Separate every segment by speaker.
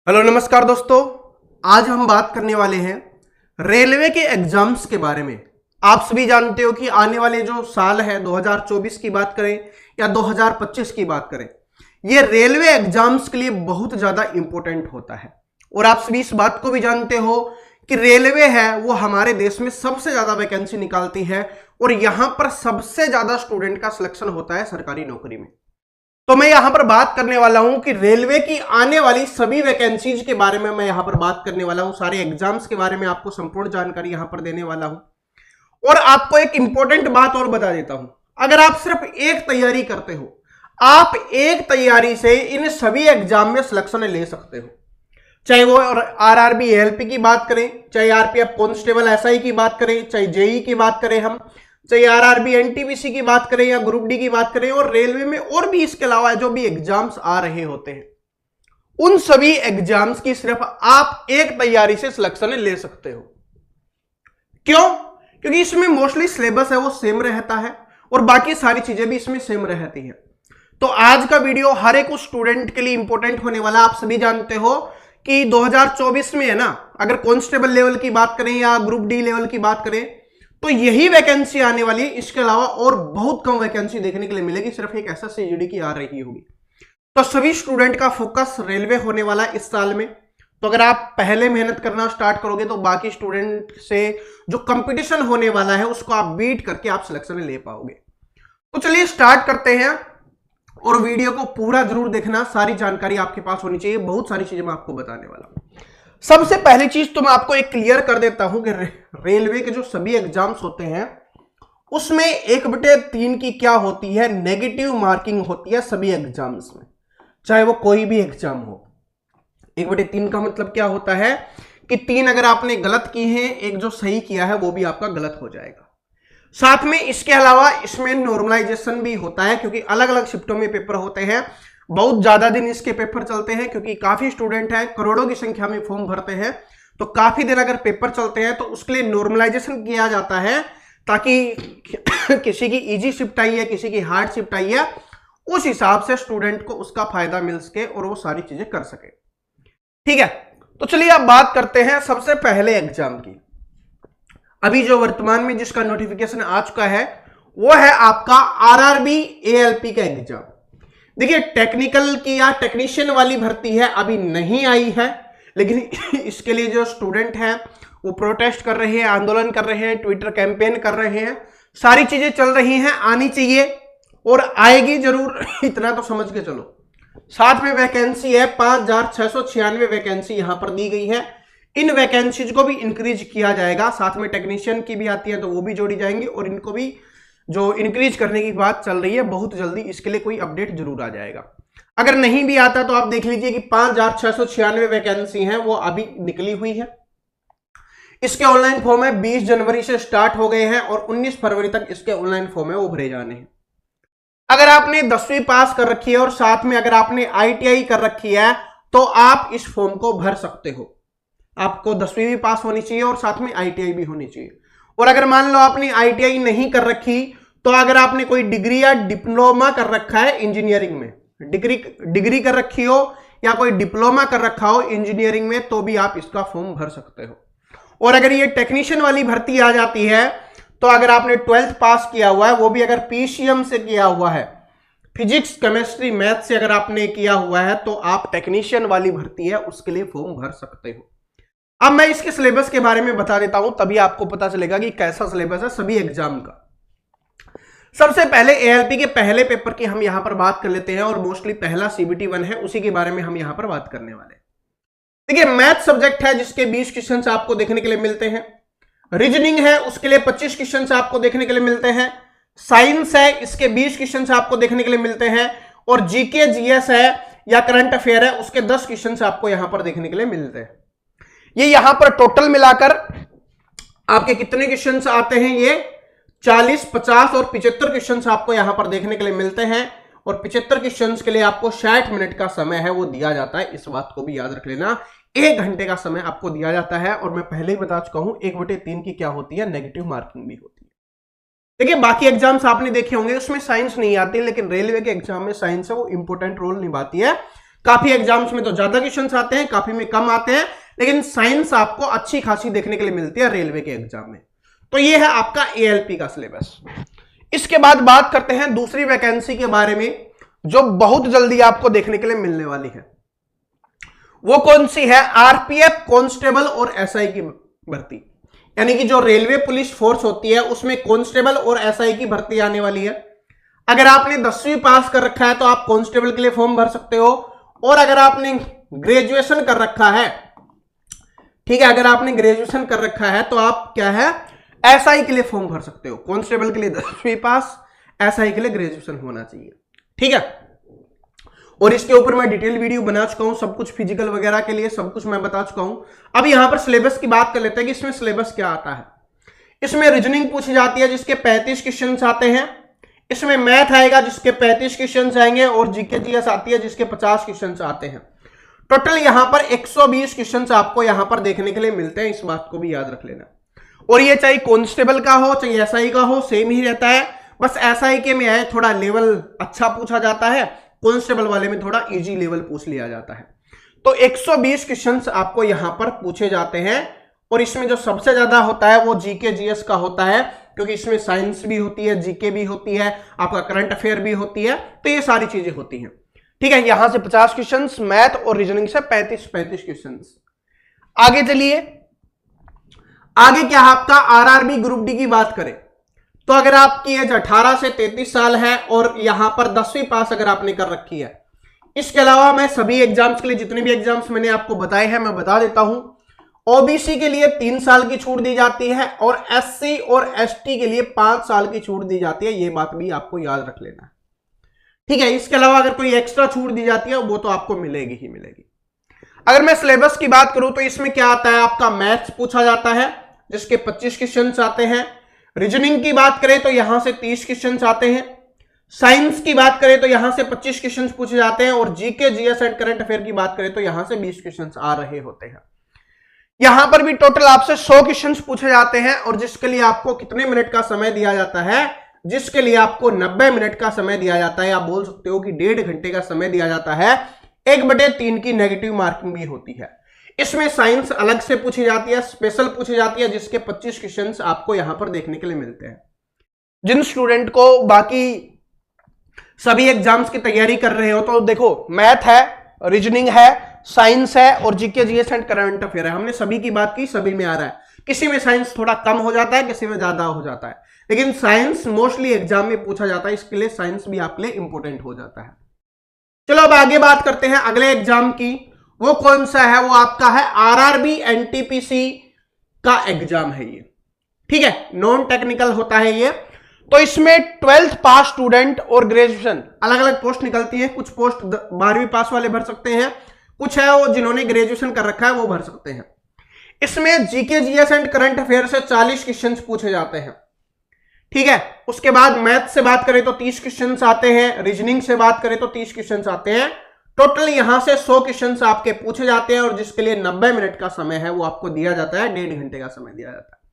Speaker 1: Hello नमस्कार दोस्तों, आज हम बात करने वाले हैं रेलवे के एग्जाम्स के बारे में। आप सभी जानते हो कि आने वाले जो साल है 2024 की बात करें या 2025 की बात करें, ये रेलवे एग्जाम्स के लिए बहुत ज़्यादा इंपॉर्टेंट होता है। और आप सभी इस बात को भी जानते हो कि रेलवे है वो हमारे देश में सबसे ज़्यादा वैकेंसी निकालती है और यहाँ पर सबसे ज़्यादा स्टूडेंट का सिलेक्शन होता है सरकारी नौकरी में। तो मैं यहां पर बात करने वाला हूं कि रेलवे की आने वाली सभी वैकेंसीज के बारे में मैं यहां पर बात करने वाला हूं, सारे एग्जाम्स के बारे में आपको संपूर्ण जानकारी यहां पर देने वाला हूं। और आपको एक इंपॉर्टेंट बात और बता देता हूं, अगर आप सिर्फ एक तैयारी करते हो, आप एक तैयारी से इन सभी एग्जाम में सिलेक्शन ले सकते हो। चाहे वो आरआरबी एएलपी की बात करें, चाहे आरपीएफ कांस्टेबल एसआई की बात करें, चाहे जेई की बात करें, हम चाहे आरआरबी एनटीपीसी की बात करें या ग्रुप डी की बात करें, और रेलवे में और भी इसके अलावा जो भी एग्जाम्स आ रहे होते हैं, उन सभी एग्जाम्स की सिर्फ आप एक तैयारी से सिलेक्शन ले सकते हो। क्यों? क्योंकि इसमें मोस्टली सिलेबस है वो सेम रहता है और बाकी सारी चीजें भी इसमें सेम रहती है। तो आज का वीडियो हर एक स्टूडेंट के लिए इंपॉर्टेंट होने वाला। आप सभी जानते हो कि 2024 में है ना, अगर कांस्टेबल लेवल की बात करें या ग्रुप डी लेवल की बात करें तो यही वैकेंसी आने वाली है। इसके अलावा और बहुत कम वैकेंसी देखने के लिए मिलेगी, सिर्फ एक एसएससी जीडी की आ रही होगी। तो सभी स्टूडेंट का फोकस रेलवे होने वाला है इस साल में। तो अगर आप पहले मेहनत करना स्टार्ट करोगे तो बाकी स्टूडेंट से जो कंपटीशन होने वाला है उसको आप बीट करके आप सिलेक्शन ले पाओगे। तो चलिए स्टार्ट करते हैं और वीडियो को पूरा जरूर देखना, सारी जानकारी आपके पास होनी चाहिए। बहुत सारी चीजें मैं आपको बताने वाला हूं। सबसे पहली चीज तो मैं आपको एक क्लियर कर देता हूं कि रेलवे के जो सभी एग्जाम्स होते हैं उसमें 1/3 की क्या होती है, नेगेटिव मार्किंग होती है सभी एग्जाम्स में, चाहे वो कोई भी एग्जाम हो। 1/3 का मतलब क्या होता है कि 3 अगर आपने गलत की है, एक जो सही किया है वो भी आपका गलत हो जाएगा। साथ में इसके अलावा इसमें नॉर्मलाइजेशन भी होता है, क्योंकि अलग अलग शिफ्टों में पेपर होते हैं, बहुत ज्यादा दिन इसके पेपर चलते हैं, क्योंकि काफी स्टूडेंट हैं, करोड़ों की संख्या में फॉर्म भरते हैं। तो काफी दिन अगर पेपर चलते हैं तो उसके लिए नॉर्मलाइजेशन किया जाता है, ताकि किसी की इजी शिफ्ट आई है, किसी की हार्ड शिफ्ट आई है, उस हिसाब से स्टूडेंट को उसका फायदा मिल सके और वो सारी चीजें कर सके। ठीक है, तो चलिए अब बात करते हैं सबसे पहले एग्जाम की। अभी जो वर्तमान में जिसका नोटिफिकेशन आ चुका है वो है आपका आरआरबी एएलपी का एग्जाम। देखिए, टेक्निकल की या टेक्नीशियन वाली भर्ती है अभी नहीं आई है, लेकिन इसके लिए जो स्टूडेंट हैं वो प्रोटेस्ट कर रहे हैं, आंदोलन कर रहे हैं, ट्विटर कैंपेन कर रहे हैं, सारी चीजें चल रही हैं, आनी चाहिए और आएगी जरूर, इतना तो समझ के चलो। साथ में वैकेंसी है 5696 वैकेंसी यहां पर दी गई है। इन वैकेंसीज को भी इंक्रीज किया जाएगा, साथ में टेक्नीशियन की भी आती है तो वो भी जोड़ी जाएंगी, और इनको भी जो इंक्रीज करने की बात चल रही है बहुत जल्दी इसके लिए कोई अपडेट जरूर आ जाएगा। अगर नहीं भी आता तो आप देख लीजिए कि 5696 वैकेंसी हैं वो अभी निकली हुई है। इसके ऑनलाइन फॉर्म है 20 जनवरी से स्टार्ट हो गए हैं और 19 फरवरी तक इसके ऑनलाइन फॉर्म है वो भरे जाने हैं। अगर आपने 10वीं पास कर रखी है और साथ में अगर आपने आईटीआई कर रखी है तो आप इस फॉर्म को भर सकते हो। आपको 10वीं भी पास होनी चाहिए और साथ में आईटीआई भी होनी चाहिए। और अगर मान लो आपने आईटीआई नहीं कर रखी, तो अगर आपने कोई डिग्री या डिप्लोमा कर रखा है इंजीनियरिंग में, डिग्री कर रखी हो या कोई डिप्लोमा कर रखा हो इंजीनियरिंग में, तो भी आप इसका फॉर्म भर सकते हो। और अगर ये टेक्नीशियन वाली भर्ती आ जाती है तो अगर आपने 12th पास किया हुआ है, वो भी अगर पीसीएम से किया हुआ है, फिजिक्स केमिस्ट्री मैथ से अगर आपने किया हुआ है, तो आप टेक्नीशियन वाली भर्ती है उसके लिए फॉर्म भर सकते हो। अब मैं इसके सिलेबस के बारे में बता देता हूं, तभी आपको पता चलेगा कि कैसा सिलेबस है सभी एग्जाम का। सबसे पहले एएलपी के पहले पेपर की हम यहां पर बात कर लेते हैं, और मोस्टली पहला सीबीटी 1 है, उसी के बारे में हम यहां पर बात करने वाले हैं। देखिए, मैथ सब्जेक्ट है जिसके 20 क्वेश्चन आपको देखने के लिए मिलते हैं। रीजनिंग है उसके लिए 25 क्वेश्चन आपको देखने के लिए मिलते हैं। साइंस है, इसके 20 क्वेश्चन आपको देखने के लिए मिलते हैं। और जीके जीएस है या करंट अफेयर है, उसके 10 क्वेश्चन आपको यहां पर देखने के लिए मिलते हैं। ये यहां पर टोटल मिलाकर आपके कितने क्वेश्चंस आते हैं, ये 40, 50 और 75 क्वेश्चंस आपको यहां पर देखने के लिए मिलते हैं। और 75 क्वेश्चंस के लिए आपको 60 मिनट का समय है वो दिया जाता है। इस बात को भी याद रख लेना, 1 घंटे का समय आपको दिया जाता है। और मैं पहले ही बता चुका हूं 1/3 की क्या होती है, नेगेटिव मार्किंग भी होती है। देखिए, बाकी एग्जाम्स आपने देखे होंगे उसमें साइंस नहीं आती, लेकिन रेलवे के एग्जाम में साइंस है वो इंपॉर्टेंट रोल निभाती है, काफी एग्जाम्स में तो ज्यादा क्वेश्चंस आते हैं, काफी में कम आते हैं, लेकिन साइंस आपको अच्छी खासी देखने के लिए मिलती है रेलवे के एग्जाम में। तो ये है आपका एएलपी का सिलेबस। इसके बाद बात करते हैं दूसरी वैकेंसी के बारे में जो बहुत जल्दी आपको देखने के लिए मिलने वाली है। वो कौन सी है? आरपीएफ कांस्टेबल और एसआई की भर्ती, यानी कि जो रेलवे पुलिस फोर्स होती है उसमें कांस्टेबल और एसआई की भर्ती आने वाली है। अगर आपने 10वीं पास कर रखा है तो आप कांस्टेबल के लिए फॉर्म भर सकते हो, और अगर आपने ग्रेजुएशन कर रखा है, ठीक है, अगर आपने ग्रेजुएशन कर रखा है तो आप क्या है, एसआई के लिए फॉर्म भर सकते हो। कांस्टेबल के लिए 10वीं पास, एसआई के लिए ग्रेजुएशन होना चाहिए, ठीक है। और इसके ऊपर मैं डिटेल वीडियो बना चुका हूं, सब कुछ फिजिकल वगैरह के लिए सब कुछ मैं बता चुका हूं। अब यहां पर सिलेबस की बात कर लेते हैं कि इसमें सिलेबस क्या आता है। इसमें रीजनिंग पूछी जाती है जिसके 35 क्वेश्चन आते हैं, इसमें मैथ आएगा जिसके 35 क्वेश्चन आएंगे, और जीके जीएस आती है जिसके 50 क्वेश्चन आते हैं। टोटल यहां पर 120 क्वेश्चन आपको यहां पर देखने के लिए मिलते हैं, इस बात को भी याद रख लेना। और ये चाहे कांस्टेबल का हो चाहे एसआई का हो, सेम ही रहता है, बस एसआई के में है थोड़ा लेवल अच्छा पूछा जाता है, कांस्टेबल वाले में थोड़ा इजी लेवल पूछ लिया जाता है। तो 120 क्वेश्चंस आपको यहां पर पूछे जाते हैं, और इसमें जो सबसे ज्यादा होता है वो जीके जीएस का होता है, क्योंकि इसमें साइंस भी होती है, जीके भी होती है, आपका करंट अफेयर भी होती है, तो ये सारी चीजें होती हैं, ठीक है। यहां से 50 क्वेश्चंस, मैथ और रीजनिंग से 35 क्वेश्चंस। आगे चलिए, आगे क्या है आपका आरआरबी ग्रुप डी की बात करें तो अगर आपकी एज 18 से 33 साल है और यहां पर 10वीं पास अगर आपने कर रखी है, इसके अलावा मैं सभी एग्जाम्स के लिए जितने भी एग्जाम्स मैंने आपको बताए हैं मैं बता देता हूं। ओबीसी के लिए 3 साल की छूट दी जाती है, और एससी और एसटी के लिए 5 साल की छूट दी जाती है, ये बात भी आपको याद रख लेना है, ठीक है। इसके अलावा अगर कोई एक्स्ट्रा छूट दी जाती है वो तो आपको मिलेगी ही मिलेगी। अगर मैं सिलेबस की बात करूं तो इसमें क्या आता है, आपका मैथ्स पूछा जाता है जिसके 25 क्वेश्चन आते हैं। रीजनिंग की बात करें तो यहां से 30 क्वेश्चन आते हैं। साइंस की बात करें तो यहां से 25 क्वेश्चन पूछे जाते हैं, और GK GS and current affair की बात करें तो यहां से 20 क्वेश्चन आ रहे होते हैं। यहां पर भी टोटल आपसे 100 क्वेश्चन पूछे जाते हैं, और जिसके लिए आपको कितने मिनट का समय दिया जाता है, जिसके लिए आपको 90 मिनट का समय दिया जाता है। आप बोल सकते हो कि 1.5 घंटे का समय दिया जाता है। 1/3 की नेगेटिव मार्किंग भी होती है। इसमें साइंस अलग से पूछी जाती है, स्पेशल पूछी जाती है, जिसके 25 क्वेश्चन आपको यहां पर देखने के लिए मिलते हैं। जिन स्टूडेंट को बाकी सभी एग्जाम्स की तैयारी कर रहे हो तो देखो, मैथ है, रीजनिंग है, साइंस है, और GK GS and current affair है। हमने सभी की बात की, सभी में आ रहा है। किसी में साइंस थोड़ा कम हो जाता है, किसी में ज्यादा हो जाता है, लेकिन साइंस मोस्टली एग्जाम में पूछा जाता है, इसके लिए साइंस भी आपके लिए इंपॉर्टेंट हो जाता है। चलो अब आगे बात करते हैं अगले एग्जाम की। वो कौन सा है? वो आपका है आरआरबी एनटीपीसी का एग्जाम है ये, ठीक है, नॉन टेक्निकल होता है ये। तो इसमें 12th पास स्टूडेंट और ग्रेजुएशन अलग अलग पोस्ट निकलती है। कुछ पोस्ट 12वीं पास वाले भर सकते हैं, कुछ है वो जिन्होंने ग्रेजुएशन कर रखा है वो भर सकते हैं। इसमें GK GS and current affair से 40 क्वेश्चन पूछे जाते हैं, ठीक है। उसके बाद मैथ से बात करें तो 30 क्वेश्चन आते हैं, रीजनिंग से बात करें तो 30 क्वेश्चन आते हैं। टोटल यहां से 100 क्वेश्चन आपके पूछे जाते हैं, और जिसके लिए 90 मिनट का समय है वो आपको दिया जाता है, 1.5 घंटे का समय दिया जाता है।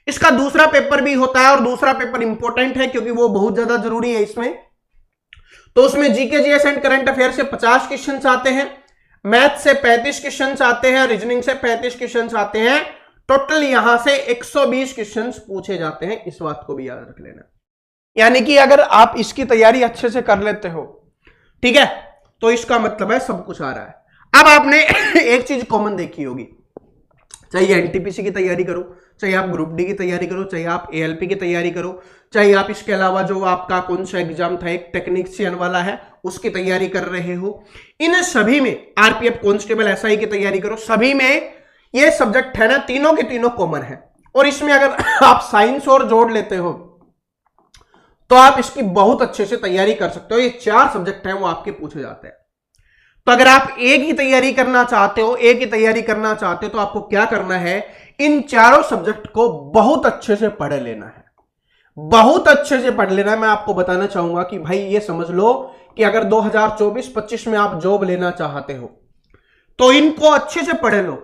Speaker 1: इसका दूसरा पेपर भी होता है, और दूसरा पेपर इंपॉर्टेंट है क्योंकि वो बहुत ज्यादा जरूरी है इसमें। तो उसमें GK GS and current affair से 50 क्वेश्चन आते हैं, मैथ से 35 क्वेश्चन आते हैं, रीजनिंग से 35 क्वेश्चन आते हैं। टोटल यहां से 120 क्वेश्चन पूछे जाते हैं, इस बात को भी याद रख लेना। यानी कि अगर आप इसकी तैयारी अच्छे से कर लेते हो, ठीक है, तो इसका मतलब है सब कुछ आ रहा है। अब आपने एक चीज कॉमन देखी होगी, चाहे एनटीपीसी की तैयारी करो, चाहे आप ग्रुप डी की तैयारी करो, चाहे आप एएलपी की तैयारी करो, चाहे आप इसके अलावा जो आपका कौन सा एग्जाम था एक टेक्नीशियन वाला है उसकी तैयारी कर रहे हो, इन सभी में आरपीएफ कांस्टेबल एसआई की तैयारी करो, सभी में ये सब्जेक्ट है ना, तीनों के तीनों कॉमन है। और इसमें अगर आप साइंस और जोड़ लेते हो तो आप इसकी बहुत अच्छे से तैयारी कर सकते हो। ये 4 सब्जेक्ट हैं वो आपके पूछे जाते हैं। तो अगर आप एक ही तैयारी करना चाहते हो, एक ही तैयारी करना चाहते हो तो आपको क्या करना है, इन चारों सब्जेक्ट को बहुत अच्छे से पढ़ लेना है, बहुत अच्छे से पढ़ लेना है। मैं आपको बताना चाहूंगा कि भाई ये समझ लो कि अगर 2024-25 में आप जॉब लेना चाहते हो तो इनको अच्छे से पढ़ लो।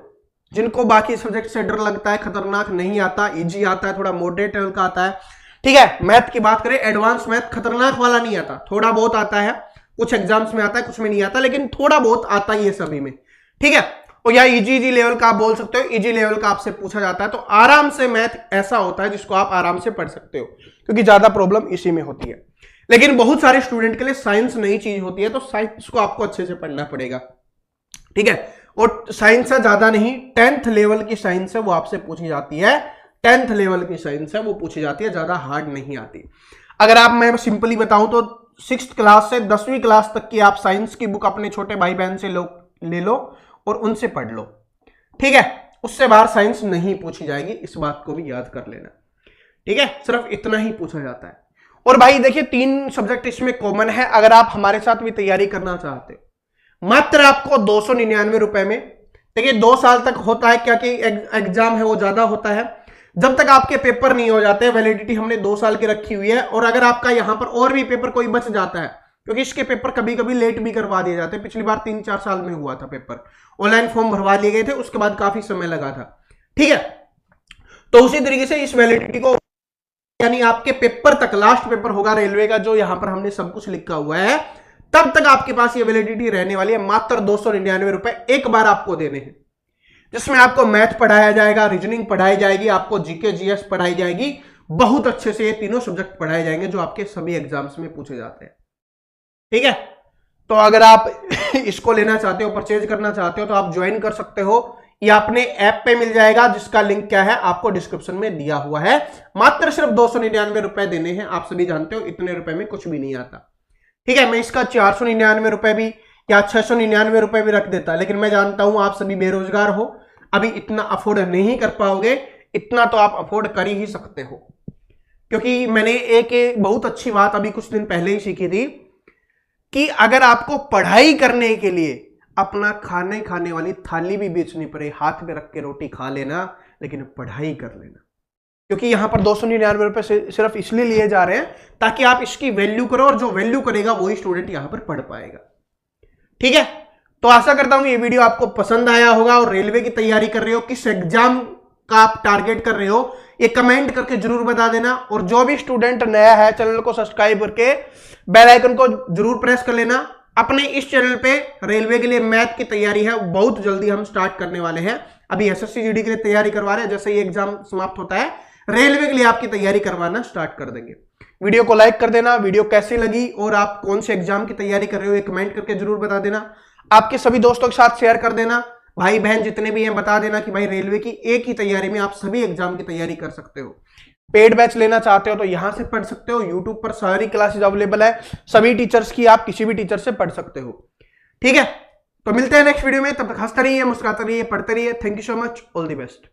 Speaker 1: जिनको बाकी सब्जेक्ट से डर लगता है, खतरनाक नहीं आता, इजी आता है, थोड़ा मॉडरेट लेवल का आता है, ठीक है। मैथ की बात करें, एडवांस मैथ खतरनाक वाला नहीं आता, थोड़ा बहुत आता है, कुछ एग्जाम्स में आता है, कुछ में नहीं आता, लेकिन थोड़ा बहुत आता ही है सभी में, ठीक है। और या इजी लेवल का आप बोल सकते हो, इजी लेवल का आपसे पूछा जाता है, तो आराम से मैथ ऐसा होता है जिसको आप आराम से पढ़ सकते हो, क्योंकि ज्यादा प्रॉब्लम इसी में होती है। लेकिन बहुत सारे स्टूडेंट के लिए साइंस नई चीज होती है, तो साइंस को आपको अच्छे से पढ़ना पड़ेगा, ठीक है। और साइंस है ज्यादा नहीं, 10th लेवल की साइंस है वो आपसे पूछी जाती है, 10th लेवल की साइंस है वो पूछी जाती है, ज्यादा हार्ड नहीं आती। अगर आप, मैं सिंपली बताऊं तो 6th क्लास से 10वीं क्लास तक की आप साइंस की बुक अपने छोटे भाई बहन से ले लो और उनसे पढ़ लो, ठीक है। उससे बाहर साइंस नहीं पूछी जाएगी, इस बात को भी याद कर लेना, ठीक है। सिर्फ इतना ही पूछा जाता है। और भाई देखिए 3 सब्जेक्ट इसमें कॉमन है। अगर आप हमारे साथ भी तैयारी करना चाहते हो, मात्र आपको 299 रुपए में, देखिए 2 साल तक होता है, क्या कि एग्जाम है वो ज्यादा होता है, जब तक आपके पेपर नहीं हो जाते। वैलिडिटी हमने 2 साल की रखी हुई है, और अगर आपका यहां पर और भी पेपर कोई बच जाता है, क्योंकि इसके पेपर कभी कभी लेट भी करवा दिए जाते हैं, पिछली बार 3-4 साल में हुआ था, पेपर ऑनलाइन फॉर्म भरवा लिए गए थे, उसके बाद काफी समय लगा था, ठीक है। तो उसी तरीके से इस वैलिडिटी को, यानी आपके पेपर तक, लास्ट पेपर होगा रेलवे का, जो यहां पर हमने सब कुछ लिखा हुआ है, तब तक आपके पास ये वैलिडिटी रहने वाली है। मात्र 299 रुपए एक बार आपको देने हैं, जिसमें आपको मैथ पढ़ाया जाएगा, रीजनिंग पढ़ाई जाएगी, आपको जीके जीएस पढ़ाई जाएगी, बहुत अच्छे से ये तीनों सब्जेक्ट पढ़ाए जाएंगे जो आपके सभी एग्जाम्स में पूछे जाते हैं, ठीक है। तो अगर आप इसको लेना चाहते हो, परचेज करना चाहते हो, तो आप ज्वाइन कर सकते हो, ये अपने ऐप पे मिल जाएगा, जिसका लिंक क्या है आपको डिस्क्रिप्शन में दिया हुआ है। मात्र सिर्फ 299 रुपए देने हैं, आप सभी जानते हो इतने रुपए में कुछ भी नहीं आता, ठीक है। मैं इसका 499 रुपए भी या 699 रुपए भी रख देता, लेकिन मैं जानता हूं आप सभी बेरोजगार हो, अभी इतना अफोर्ड नहीं कर पाओगे, इतना तो आप अफोर्ड कर ही सकते हो, क्योंकि मैंने एक बहुत अच्छी बात अभी कुछ दिन पहले ही सीखी थी, कि अगर आपको पढ़ाई करने के लिए अपना खाने वाली थाली भी बेचनी पड़े, हाथ में रख के रोटी खा लेना, लेकिन पढ़ाई कर लेना, क्योंकि यहां पर 299 रुपए सिर्फ इसलिए लिए जा रहे हैं ताकि आप इसकी वैल्यू करो, और जो वैल्यू करेगा वही स्टूडेंट यहां पर पढ़ पाएगा, ठीक है। तो आशा करता हूं ये वीडियो आपको पसंद आया होगा, और रेलवे की तैयारी कर रहे हो, किस एग्जाम का आप टारगेट कर रहे हो, ये कमेंट करके जरूर बता देना। और जो भी स्टूडेंट नया है, चैनल को सब्सक्राइब करके बेल आइकन को जरूर प्रेस कर लेना। अपने इस चैनल पे रेलवे के लिए मैथ की तैयारी है, बहुत जल्दी हम स्टार्ट करने वाले हैं। अभी एसएससी जीडी के लिए तैयारी करवा रहे हैं, जैसे ये एग्जाम समाप्त होता है रेलवे के लिए आपकी तैयारी करवाना स्टार्ट कर देंगे। वीडियो को लाइक कर देना, वीडियो कैसी लगी और आप कौन से एग्जाम की तैयारी कर रहे हो ये कमेंट करके जरूर बता देना। आपके सभी दोस्तों के साथ शेयर कर देना, भाई बहन जितने भी हैं बता देना कि भाई रेलवे की एक ही तैयारी में आप सभी एग्जाम की तैयारी कर सकते हो। पेड बैच लेना चाहते हो तो यहां से पढ़ सकते हो, यूट्यूब पर सारी क्लासेस अवेलेबल है, सभी टीचर्स की, आप किसी भी टीचर से पढ़ सकते हो, ठीक है। तो मिलते हैं नेक्स्ट वीडियो में, तब तक हंसते रहिए, मुस्कुराते रहिए, पढ़ते रहिए। Thank you so much, all the best.